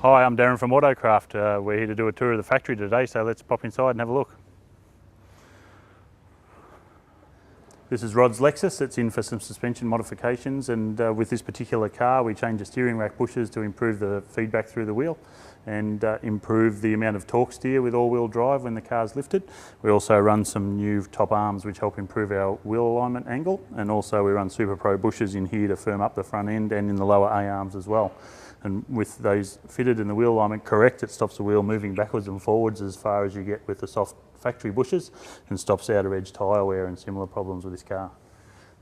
Hi, I'm Darren from AutoCraft. We're here to do a tour of the factory today, so let's pop inside and have a look. This is Rod's Lexus. It's in for some suspension modifications, and with this particular car we changed the steering rack bushings to improve the feedback through the wheel and improve the amount of torque steer with all-wheel drive when the car's lifted. We also run some new top arms which help improve our wheel alignment angle, and also we run Super Pro bushings in here to firm up the front end and in the lower A-arms as well. And with those fitted and the wheel alignment correct, it stops the wheel moving backwards and forwards as far as you get with the soft factory bushings, and stops outer edge tyre wear and similar problems with this car.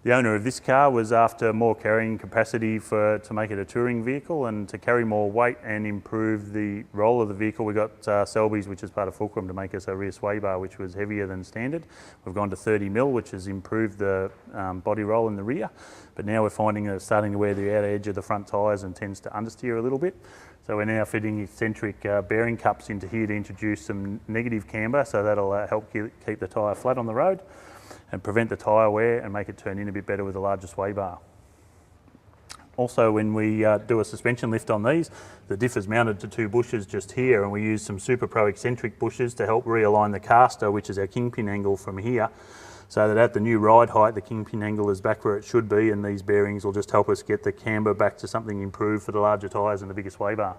The owner of this car was after more carrying capacity to make it a touring vehicle and to carry more weight and improve the roll of the vehicle. We got Selby's, which is part of Fulcrum, to make us a rear sway bar which was heavier than standard. We've gone to 30mm, which has improved the body roll in the rear, but now we're finding that it's starting to wear the outer edge of the front tyres and tends to understeer a little bit. So we're now fitting eccentric bearing cups into here to introduce some negative camber, so that'll help keep the tyre flat on the road and prevent the tyre wear and make it turn in a bit better with a larger sway bar. Also, when we do a suspension lift on these, the diff is mounted to two bushes just here, and we use some Super Pro eccentric bushes to help realign the caster, which is our kingpin angle from here, so that at the new ride height the kingpin angle is back where it should be, and these bearings will just help us get the camber back to something improved for the larger tyres and the bigger sway bar.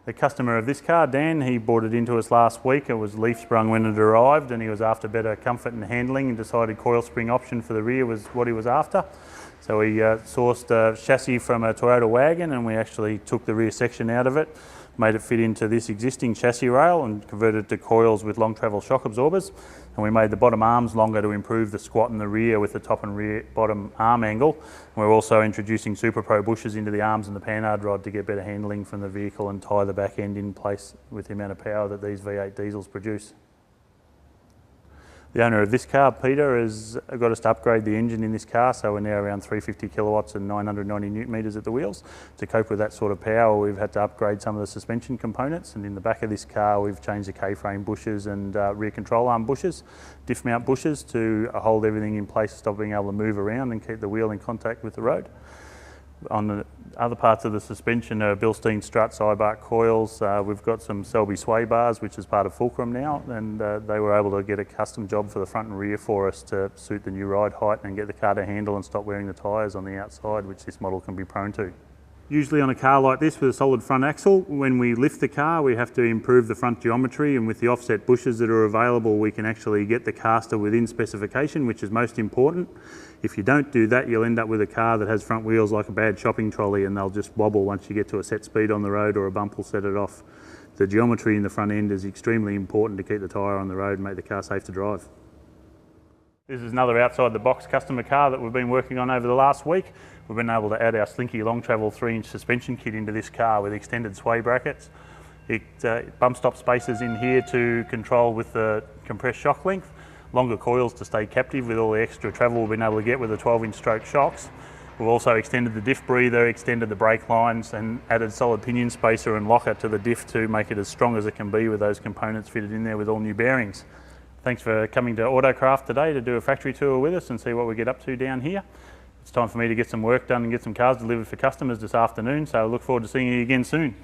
The customer of this car, Dan, he brought it into us last week. It was leaf sprung when it arrived, and he was after better comfort and handling and decided coil spring option for the rear was what he was after. So he sourced a chassis from a Toyota wagon, and we actually took the rear section out of it, made it fit into this existing chassis rail and converted it to coils with long travel shock absorbers. And we made the bottom arms longer to improve the squat in the rear with the top and rear bottom arm angle. And we're also introducing Super Pro bushings into the arms and the panhard rod to get better handling from the vehicle and tie the back end in place with the amount of power that these V8 diesels produce. The owner of this car, Peter, has got us to upgrade the engine in this car, so we're now around 350 kilowatts and 990 newton meters at the wheels. To cope with that sort of power, we've had to upgrade some of the suspension components, and in the back of this car we've changed the K-frame bushings and rear control arm bushings, diff mount bushings to hold everything in place, stop being able to move around and keep the wheel in contact with the road. On the other parts of the suspension are Bilstein strut side bark coils. We've got some Selby sway bars, which is part of Fulcrum now, and they were able to get a custom job for the front and rear for us to suit the new ride height and get the car to handle and stop wearing the tyres on the outside, which this model can be prone to. Usually on a car like this with a solid front axle, when we lift the car we have to improve the front geometry, and with the offset bushings that are available we can actually get the caster within specification, which is most important. If you don't do that, you'll end up with a car that has front wheels like a bad shopping trolley, and they'll just wobble once you get to a set speed on the road or a bump will set it off. The geometry in the front end is extremely important to keep the tyre on the road and make the car safe to drive. This is another outside the box customer car that we've been working on over the last week. We've been able to add our Slinky long travel 3-inch suspension kit into this car with extended sway brackets. Bump stop spacers in here to control with the compressed shock length, longer coils to stay captive with all the extra travel we've been able to get with the 12-inch stroke shocks. We've also extended the diff breather, extended the brake lines and added solid pinion spacer and locker to the diff to make it as strong as it can be with those components fitted in there with all new bearings. Thanks for coming to AutoCraft today to do a factory tour with us and see what we get up to down here. It's time for me to get some work done and get some cars delivered for customers this afternoon, so I look forward to seeing you again soon.